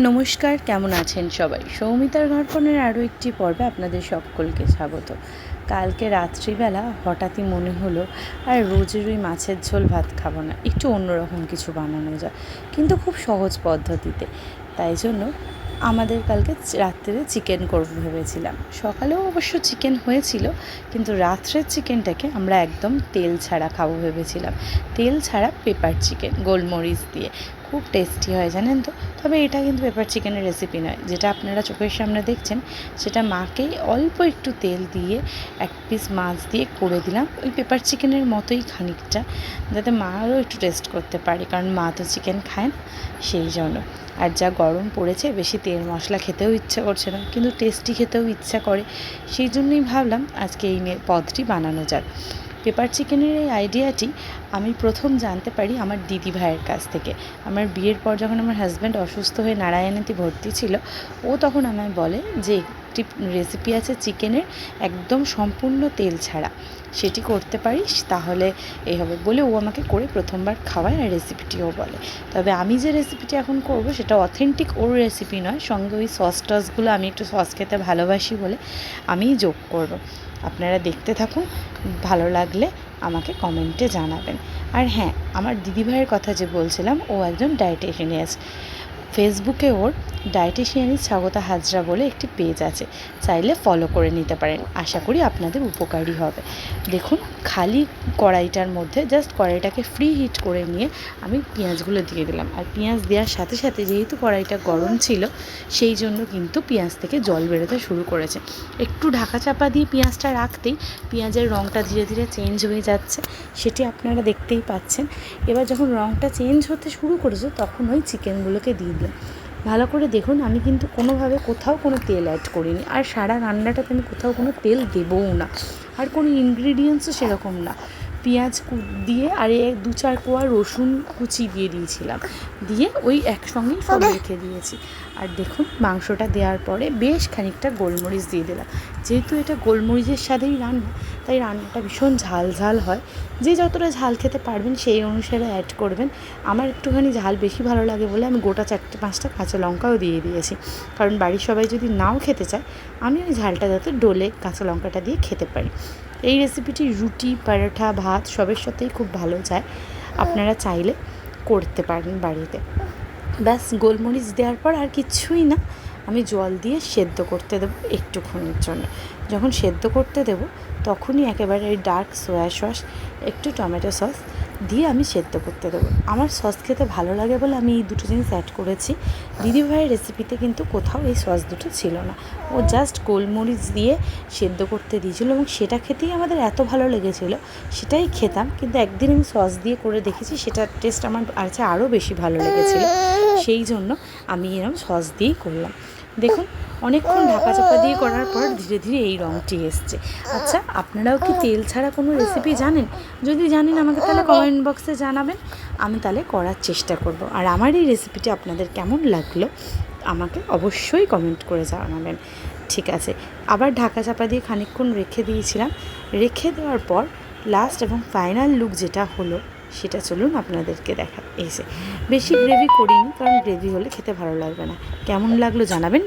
নমস্কার, কেমন আছেন সবাই? সৌমিতার ঘরকনের আরও একটি পর্বে আপনাদের সকলকে স্বাগত। কালকে রাত্রিবেলা হঠাৎই মনে হলো আর রোজের ওই মাছের ঝোল ভাত খাবো না, একটু অন্যরকম কিছু বানানো যায়, কিন্তু খুব সহজ পদ্ধতিতে। তাই জন্য আমাদের কালকে রাত্রে চিকেন করব ভেবেছিলাম। সকালেও অবশ্য চিকেন হয়েছিল, কিন্তু রাত্রের চিকেনটাকে আমরা একদম তেল ছাড়া খাবো ভেবেছিলাম। তেল ছাড়া পেপার চিকেন, গোলমরিচ দিয়ে খুব টেস্টি হয়, জানেন তো। তবে এটা কিন্তু পেপার চিকেনের রেসিপি নয়, যেটা আপনারা চোখের সামনে দেখছেন সেটা মাকেই অল্প একটু তেল দিয়ে এক পিস মাছ দিয়ে করে দিলাম, ওই পেপার চিকেনের মতোই খানিকটা, যাতে মাও একটু টেস্ট করতে পারে, কারণ মা তো চিকেন খায় না, সেই জন্য। আর যা গরম পড়েছে, বেশি তেল মশলা খেতেও ইচ্ছা করছে না, কিন্তু টেস্টি খেতেও ইচ্ছা করে, সেই জন্যই ভাবলাম আজকে এই পদটি বানানো যাক। পেপার চিকেনের এই আইডিয়াটি আমি প্রথম জানতে পারি আমার দিদি ভাইয়ের কাছ থেকে। আমার বিয়ের পর যখন আমার হাজব্যান্ড অসুস্থ হয়ে নারায়ণীতে ভর্তি ছিল, ও তখন আমায় বলে যে একটি রেসিপি আছে চিকেনের একদম সম্পূর্ণ তেল ছাড়া, সেটি করতে পারিস, তাহলে এই হবে বলে ও আমাকে করে প্রথমবার খাওয়ায়, আর রেসিপিটিও বলে। তবে আমি যে রেসিপিটি এখন করব সেটা অথেন্টিক ওর রেসিপি নয়, সঙ্গে ওই সস টসগুলো আমি একটু সস খেতে ভালোবাসি বলে আমিই যোগ করব। আপনারা দেখতে থাকুন, ভালো লাগলে আমাকে কমেন্টে জানাবেন। আর হ্যাঁ, আমার দিদিভাইয়ের কথা যে বলছিলাম, ও একজন ডায়েটিশিয়ানিস্ট। ফেসবুকে ওর ডায়েটিশিয়ানিস্ট স্বাগতা হাজরা বলে একটি পেজ আছে, চাইলে ফলো করে নিতে পারেন। আশা করি আপনাদের উপকারী হবে। দেখুন, খালি কড়াইটার মধ্যে জাস্ট কড়াইটাকে ফ্রি হিট করে নিয়ে আমি পেঁয়াজগুলো দিয়ে দিলাম। আর পেঁয়াজ দেওয়ার সাথে সাথে যেহেতু কড়াইটা গরম ছিল, সেই জন্য কিন্তু পেঁয়াজ থেকে জল বেরোতে শুরু করেছে। একটু ঢাকা চাপা দিয়ে পেঁয়াজটা রাখতেই পেঁয়াজের রঙটা ধীরে ধীরে চেঞ্জ হয়ে যাচ্ছে, সেটি আপনারা দেখতেই পাচ্ছেন। এবার যখন রঙটা চেঞ্জ হতে শুরু করেছে, তখন ওই চিকেনগুলোকে দিয়ে দিলাম। ভালো করে দেখুন, আমি কিন্তু কোনোভাবে কোথাও কোনো তেল অ্যাড করিনি, আর সারা রান্নাটাতে আমি কোথাও কোনো তেল দেবও না, আর কোনো ইনগ্রিডিয়েন্টসও সেরকম না। পেঁয়াজ দিয়ে আর 2-4 কোয়া রসুন কুচি দিয়ে দিয়েছিলাম, দিয়ে ওই একসঙ্গেই সব রেখে দিয়েছি। আর দেখুন, মাংসটা দেওয়ার পরে বেশ খানিকটা গোলমরিচ দিয়ে দিলাম। যেহেতু এটা গোলমরিচের সাথেই রান্না, তাই রান্নাটা ভীষণ ঝাল ঝাল হয়। যে যতটা ঝাল খেতে পারবেন সেই অনুসারে অ্যাড করবেন। আমার একটুখানি ঝাল বেশি ভালো লাগে বলে আমি গোটা 4-5টা কাঁচা লঙ্কাও দিয়ে দিয়েছি, কারণ বাড়ির সবাই যদি নাও খেতে চায়, আমি ওই ঝালটা যাতে ডলে কাঁচা লঙ্কাটা দিয়ে খেতে পারি। এই রেসিপিটি রুটি, পরোটা, ভাত সবের সাথেই খুব ভালো যায়, আপনারা চাইলে করতে পারেন বাড়িতে। ব্যাস, গোলমরিচ দেওয়ার পর আর কিছুই না, আমি জল দিয়ে সেদ্ধ করতে দেবো একটুক্ষণের জন্য। যখন সেদ্ধ করতে দেবো, তখনই একেবারে এই ডার্ক সোয়া সস, একটু টমেটো সস দিয়ে আমি সেদ্ধ করতে দেবো। আমার সস খেতে ভালো লাগে বলে আমি এই দুটো জিনিস অ্যাড করেছি। দিদিভাইয়ের রেসিপিতে কিন্তু কোথাও এই সস দুটো ছিল না, ও জাস্ট গোলমরিচ দিয়ে সেদ্ধ করতে দিয়েছিলো, এবং সেটা খেতেই আমাদের এত ভালো লেগেছিলো, সেটাই খেতাম। কিন্তু একদিন আমি সস দিয়ে করে দেখেছি, সেটার টেস্ট আমার আরও বেশি ভালো লেগেছিলো, সেই জন্য আমি এরকম সস দিয়েই করলাম। দেখুন, অনেকক্ষণ ঢাকা চাপা দিয়ে করার পর ধীরে ধীরে এই রঙটি এসছে। আচ্ছা, আপনারাও কি তেল ছাড়া কোনো রেসিপি জানেন? যদি জানেন আমাকে তাহলে কমেন্ট বক্সে জানাবেন, আমি তাহলে করার চেষ্টা করব। আর আমার এই রেসিপিটি আপনাদের কেমন লাগলো আমাকে অবশ্যই কমেন্ট করে জানাবেন। ঠিক আছে, আবার ঢাকা চাপা দিয়ে খানিকক্ষণ রেখে দিয়েছিলাম। রেখে দেওয়ার পর লাস্ট এবং ফাইনাল লুক যেটা হলো, সেটা চলুন আপনাদেরকে দেখা এসে। বেশি গ্রেভি করিনি, কারণ গ্রেভি হলে খেতে ভালো লাগবে না। কেমন লাগলো জানাবেন।